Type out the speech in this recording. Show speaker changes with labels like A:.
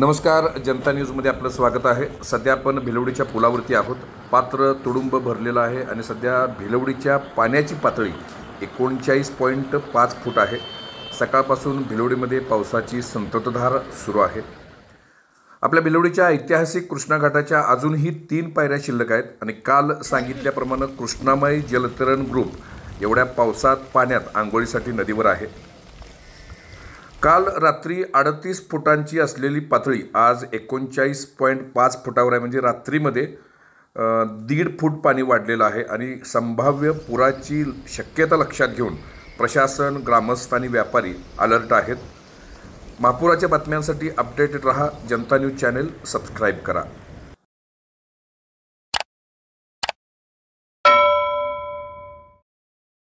A: नमस्कार, जनता न्यूजमध्ये आपलं स्वागत आहे। सध्या आपण भिलवडीच्या पुलावरती आहोत। पात्र तुडुंब भरलेलं आहे आणि सध्या भिलवडीच्या पाण्याची पातळी 39.5 फूट आहे। सकाळपासून भिलवडीमध्ये पावसाची संततधार सुरू आहे। आपल्या भिलवडीच्या ऐतिहासिक कृष्णा घाटाच्या अजूनही 3 पायऱ्या शिल्लक आहेत आणि काल सांगितल्याप्रमाणे कृष्णामाई जलतरण ग्रुप एवढ्या पावसात पाण्यात आंघोळीसाठी नदीवर आहे। काल रात्री 38 फुटांची असलेली पातळी आज 39.5 फुटावर आहे। म्हणजे रात्रीमध्ये 1.5 फूट पाणी वाढलेलं आहे आणि संभाव्य पुराची शक्यता लक्षात घेऊन प्रशासन, ग्रामस्थ आणि व्यापारी अलर्ट आहेत। महापुराच्या बातम्यांसाठी अपडेटेड रहा। जनता न्यूज चॅनल सबस्क्राईब करा।